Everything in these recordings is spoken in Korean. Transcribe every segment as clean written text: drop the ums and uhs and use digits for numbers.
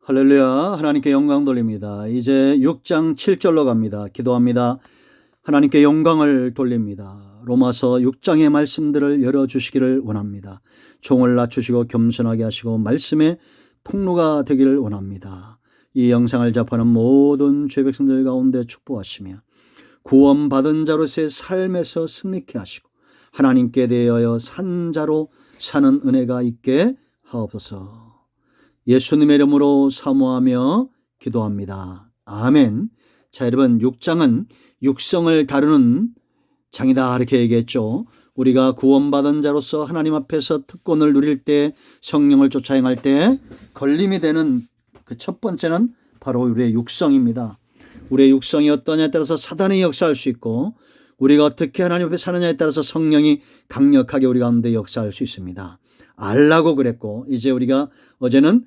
할렐루야. 하나님께 영광 돌립니다. 이제 6장 7절로 갑니다. 기도합니다. 하나님께 영광을 돌립니다. 로마서 6장의 말씀들을 열어주시기를 원합니다. 종을 낮추시고 겸손하게 하시고 말씀의 통로가 되기를 원합니다. 이 영상을 접하는 모든 죄백성들 가운데 축복하시며 구원받은 자로서의 삶에서 승리케 하시고 하나님께 대하여 산 자로 사는 은혜가 있게 하옵소서. 예수님의 이름으로 사모하며 기도합니다. 아멘. 자, 여러분 6장은 육성을 다루는 장이다 이렇게 얘기했죠. 우리가 구원받은 자로서 하나님 앞에서 특권을 누릴 때, 성령을 쫓아 행할 때 걸림이 되는 그 첫 번째는 바로 우리의 육성입니다. 우리의 육성이 어떠냐에 따라서 사단이 역사할 수 있고, 우리가 어떻게 하나님 앞에 사느냐에 따라서 성령이 강력하게 우리 가운데 역사할 수 있습니다. 알라고 그랬고, 이제 우리가 어제는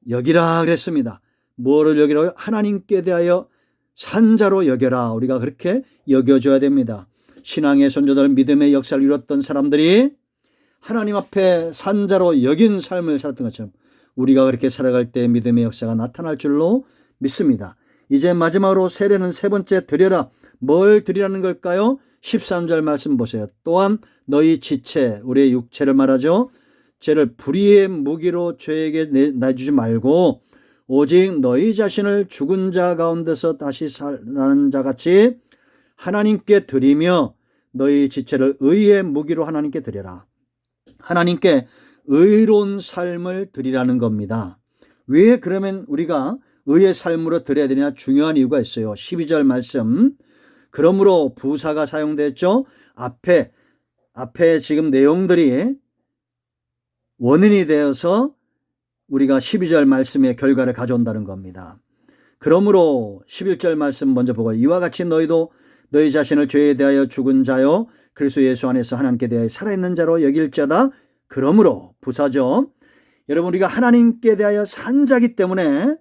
여기라 그랬습니다. 뭐를 여기라고요? 하나님께 대하여 산자로 여겨라. 우리가 그렇게 여겨줘야 됩니다. 신앙의 선조들, 믿음의 역사를 이뤘던 사람들이 하나님 앞에 산자로 여긴 삶을 살았던 것처럼 우리가 그렇게 살아갈 때 믿음의 역사가 나타날 줄로 믿습니다. 이제 마지막으로 세례는 세 번째, 드려라. 뭘 드리라는 걸까요? 13절 말씀 보세요. 또한 너희 지체, 우리의 육체를 말하죠. 죄를 불의의 무기로 죄에게 내주지 말고 오직 너희 자신을 죽은 자 가운데서 다시 살아나는 자같이 하나님께 드리며 너희 지체를 의의 무기로 하나님께 드려라. 하나님께 의로운 삶을 드리라는 겁니다. 왜 그러면 우리가 의의 삶으로 드려야 되냐? 중요한 이유가 있어요. 12절 말씀. 그러므로 부사가 사용됐죠. 앞에 지금 내용들이 원인이 되어서 우리가 12절 말씀의 결과를 가져온다는 겁니다. 그러므로 11절 말씀 먼저 보고, 이와 같이 너희도 너희 자신을 죄에 대하여 죽은 자요 그리스도 예수 안에서 하나님께 대하여 살아있는 자로 여길지어다. 그러므로 부사죠. 여러분, 우리가 하나님께 대하여 산 자기 때문에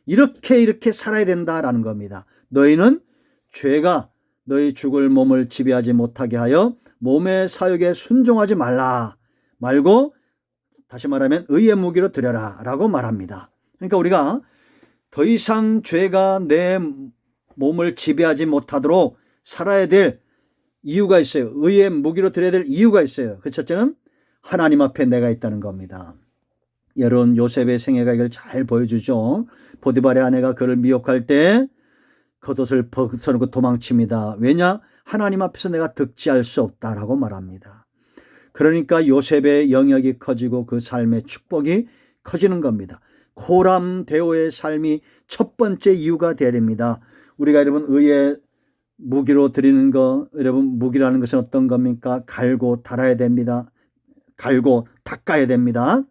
이렇게 살아야 된다라는 겁니다. 너희는 죄가 너희 죽을 몸을 지배하지 못하게 하여 몸의 사욕에 순종하지 말고 다시 말하면 의의 무기로 드려라 라고 말합니다. 그러니까 우리가 더 이상 죄가 내 몸을 지배하지 못하도록 살아야 될 이유가 있어요. 의의 무기로 드려야 될 이유가 있어요. 그 첫째는 하나님 앞에 내가 있다는 겁니다. 여러분, 요셉의 생애가 이걸 잘 보여주죠. 보디발의 아내가 그를 미혹할 때 겉옷을 벗어놓고 도망칩니다. 왜냐? 하나님 앞에서 내가 득지할 수 없다라고 말합니다. 그러니까 요셉의 영역이 커지고 그 삶의 축복이 커지는 겁니다. 코람 데오의 삶이 첫 번째 이유가 되어야 됩니다. 우리가 여러분 의의 무기로 드리는 거, 여러분 무기라는 것은 어떤 겁니까? 갈고 달아야 됩니다. 갈고 닦아야 됩니다.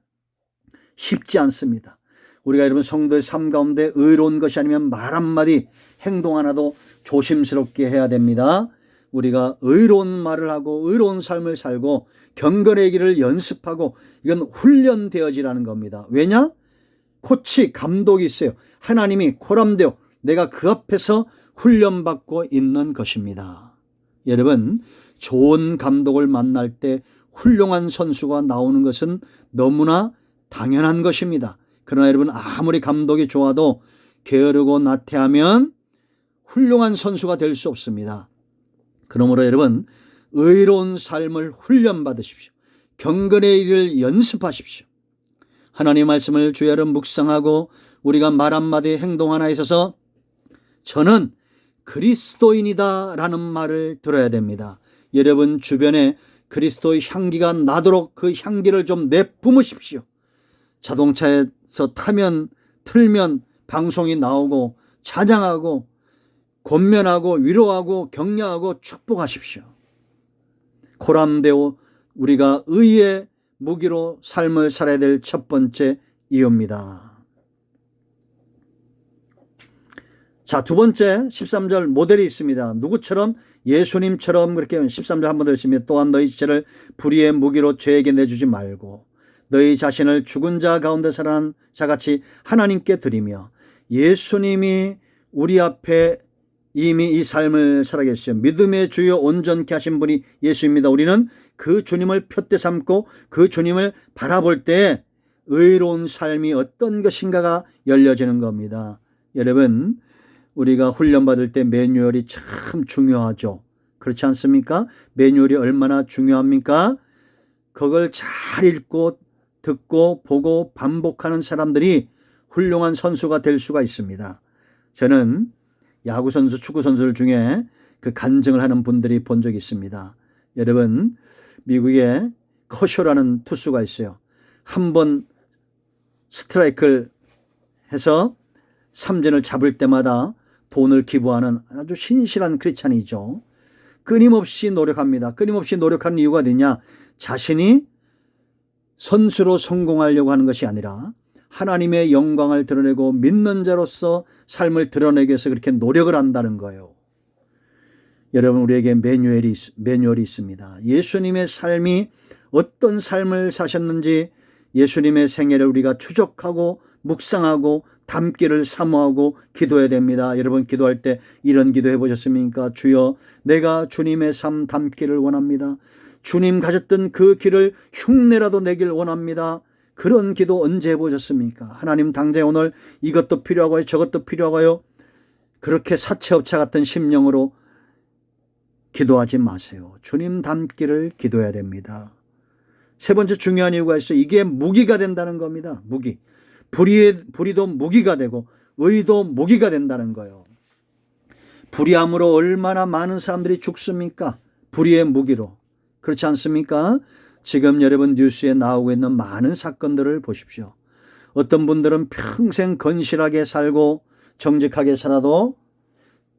쉽지 않습니다. 우리가 여러분 성도의 삶 가운데 의로운 것이 아니면 말 한마디, 행동 하나도 조심스럽게 해야 됩니다. 우리가 의로운 말을 하고 의로운 삶을 살고 경건의 길을 연습하고, 이건 훈련되어지라는 겁니다. 왜냐? 코치, 감독이 있어요. 하나님이 코람되어 내가 그 앞에서 훈련받고 있는 것입니다. 여러분, 좋은 감독을 만날 때 훌륭한 선수가 나오는 것은 너무나 당연한 것입니다. 그러나 여러분, 아무리 감독이 좋아도 게으르고 나태하면 훌륭한 선수가 될 수 없습니다. 그러므로 여러분, 의로운 삶을 훈련받으십시오. 경건의 일을 연습하십시오. 하나님의 말씀을 주야로 묵상하고 우리가 말 한마디, 행동 하나에 있어서 저는 그리스도인이다 라는 말을 들어야 됩니다. 여러분 주변에 그리스도의 향기가 나도록 그 향기를 좀 내뿜으십시오. 자동차에서 타면 틀면 방송이 나오고 찬양하고 권면하고 위로하고 격려하고 축복하십시오. 코람데오, 우리가 의의 무기로 삶을 살아야 될 첫 번째 이유입니다. 자, 두 번째 13절 모델이 있습니다. 누구처럼? 예수님처럼. 그렇게 13절 한번 더 읽으시면, 또한 너희 지체를 불의의 무기로 죄에게 내주지 말고 너희 자신을 죽은 자 가운데 살아난 자같이 하나님께 드리며, 예수님이 우리 앞에 이미 이 삶을 살아계시죠. 믿음의 주요 온전케 하신 분이 예수입니다. 우리는 그 주님을 푯대 삼고 그 주님을 바라볼 때 의로운 삶이 어떤 것인가가 열려지는 겁니다. 여러분, 우리가 훈련받을 때 매뉴얼이 참 중요하죠. 그렇지 않습니까? 매뉴얼이 얼마나 중요합니까? 그걸 잘 읽고 듣고 보고 반복하는 사람들이 훌륭한 선수가 될 수가 있습니다. 저는 야구선수, 축구선수들 중에 그 간증을 하는 분들이 본 적이 있습니다. 여러분, 미국에 커쇼라는 투수가 있어요. 한 번 스트라이크를 해서 삼진을 잡을 때마다 돈을 기부하는 아주 신실한 크리스찬이죠. 끊임없이 노력합니다. 끊임없이 노력하는 이유가 뭐냐? 자신이 선수로 성공하려고 하는 것이 아니라 하나님의 영광을 드러내고 믿는 자로서 삶을 드러내기 위해서 그렇게 노력을 한다는 거예요. 여러분, 우리에게 매뉴얼이 있습니다. 예수님의 삶이 어떤 삶을 사셨는지 예수님의 생애를 우리가 추적하고 묵상하고 담기를 사모하고 기도해야 됩니다. 여러분, 기도할 때 이런 기도해 보셨습니까? 주여, 내가 주님의 삶 담기를 원합니다. 주님 가셨던 그 길을 흉내라도 내길 원합니다. 그런 기도 언제 해보셨습니까? 하나님, 당장 오늘 이것도 필요하고요, 저것도 필요하고요. 그렇게 사채업체 같은 심령으로 기도하지 마세요. 주님 닮기를 기도해야 됩니다. 세 번째 중요한 이유가 있어요. 이게 무기가 된다는 겁니다. 무기. 불의도 무기가 되고 의도 무기가 된다는 거예요. 불의함으로 얼마나 많은 사람들이 죽습니까? 불의의 무기로. 그렇지 않습니까? 지금 여러분 뉴스에 나오고 있는 많은 사건들을 보십시오. 어떤 분들은 평생 건실하게 살고 정직하게 살아도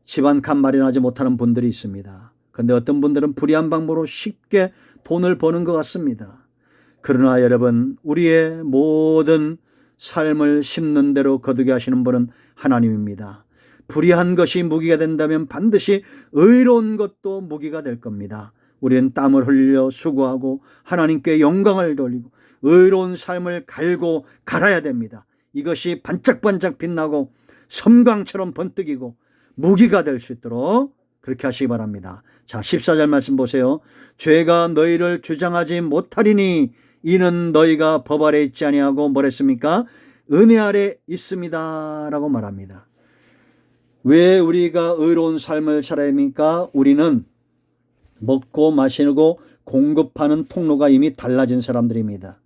집안 칸 마련하지 못하는 분들이 있습니다. 그런데 어떤 분들은 불의한 방법으로 쉽게 돈을 버는 것 같습니다. 그러나 여러분, 우리의 모든 삶을 심는 대로 거두게 하시는 분은 하나님입니다. 불의한 것이 무기가 된다면 반드시 의로운 것도 무기가 될 겁니다. 우리는 땀을 흘려 수고하고 하나님께 영광을 돌리고 의로운 삶을 갈고 갈아야 됩니다. 이것이 반짝반짝 빛나고 섬광처럼 번뜩이고 무기가 될 수 있도록 그렇게 하시기 바랍니다. 자, 14절 말씀 보세요. 죄가 너희를 주장하지 못하리니 이는 너희가 법 아래 있지 아니하고 뭐랬습니까? 은혜 아래 있습니다 라고 말합니다. 왜 우리가 의로운 삶을 살아야 합니까? 우리는 먹고 마시고 공급하는 통로가 이미 달라진 사람들입니다.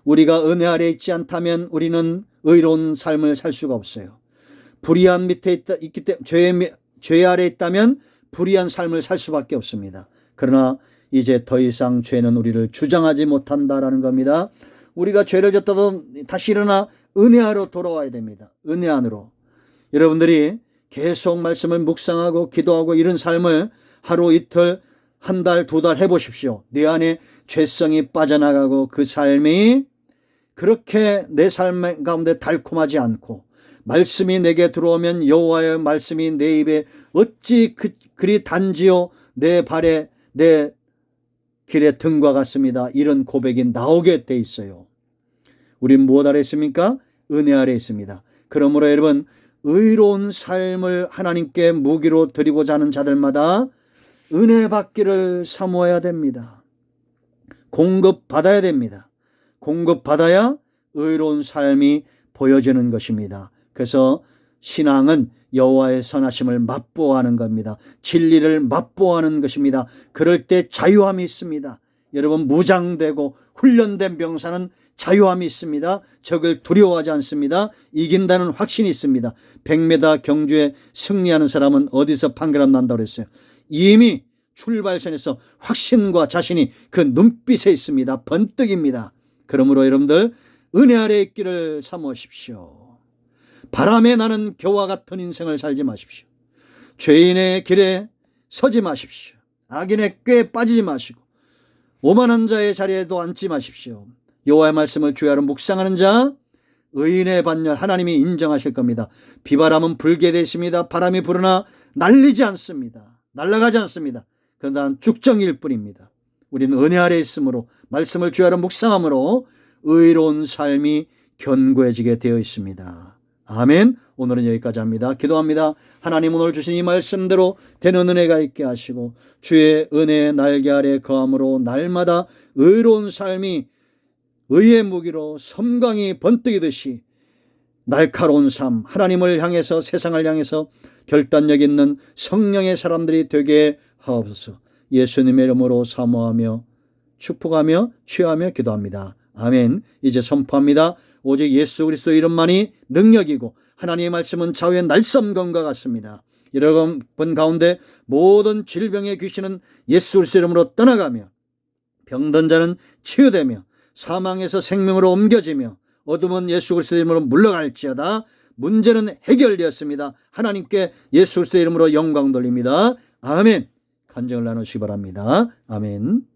우리가 은혜 아래 있지 않다면 우리는 의로운 삶을 살 수가 없어요. 불의한 밑에 있기 때문에 죄 아래 있다면 불의한 삶을 살 수밖에 없습니다. 그러나 이제 더 이상 죄는 우리를 주장하지 못한다라는 겁니다. 우리가 죄를 졌다도 다시 일어나 은혜 아래로 돌아와야 됩니다. 은혜 안으로. 여러분들이 계속 말씀을 묵상하고 기도하고 이런 삶을 하루 이틀 한 달, 두 달 해보십시오. 내 안에 죄성이 빠져나가고 그 삶이 그렇게 내 삶 가운데 달콤하지 않고 말씀이 내게 들어오면 여호와의 말씀이 내 입에 어찌 그리 단지요 내 발에 내 길의 등과 같습니다. 이런 고백이 나오게 돼 있어요. 우린 무엇 아래 있습니까? 은혜 아래 있습니다. 그러므로 여러분, 의로운 삶을 하나님께 무기로 드리고자 하는 자들마다 은혜 받기를 사모해야 됩니다. 공급받아야 됩니다. 공급받아야 의로운 삶이 보여지는 것입니다. 그래서 신앙은 여호와의 선하심을 맛보아하는 겁니다. 진리를 맛보아하는 것입니다. 그럴 때 자유함이 있습니다. 여러분, 무장되고 훈련된 병사는 자유함이 있습니다. 적을 두려워하지 않습니다. 이긴다는 확신이 있습니다. 100m 경주에 승리하는 사람은 어디서 판결함 난다고 그랬어요? 이미 출발선에서 확신과 자신이 그 눈빛에 있습니다. 번뜩입니다. 그러므로 여러분들 은혜 아래 있기를 사모하십시오. 바람에 나는 겨와 같은 인생을 살지 마십시오. 죄인의 길에 서지 마십시오. 악인의 꾀에 빠지지 마시고 오만한 자의 자리에도 앉지 마십시오. 여호와의 말씀을 주야로 묵상하는 자 의인의 반열 하나님이 인정하실 겁니다. 비바람은 불게 되십니다. 바람이 불으나 날리지 않습니다. 날아가지 않습니다. 그러나 죽정일 뿐입니다. 우리는 은혜 아래 있으므로 말씀을 주야로 묵상함으로 의로운 삶이 견고해지게 되어 있습니다. 아멘. 오늘은 여기까지 합니다. 기도합니다. 하나님, 오늘 주신 이 말씀대로 되는 은혜가 있게 하시고 주의 은혜의 날개 아래 거함으로 날마다 의로운 삶이 의의 무기로 섬광이 번뜩이듯이 날카로운 삶, 하나님을 향해서, 세상을 향해서 결단력 있는 성령의 사람들이 되게 하옵소서. 예수님의 이름으로 사모하며 축복하며 취하며 기도합니다. 아멘. 이제 선포합니다. 오직 예수 그리스도 이름만이 능력이고 하나님의 말씀은 좌우의 날섬검과 같습니다. 여러분 가운데 모든 질병의 귀신은 예수 그리스도 이름으로 떠나가며 병든 자는 치유되며 사망에서 생명으로 옮겨지며 어둠은 예수 그리스도 이름으로 물러갈지어다. 문제는 해결되었습니다. 하나님께 예수 그리스도 이름으로 영광 돌립니다. 아멘. 간증을 나누시기 바랍니다. 아멘.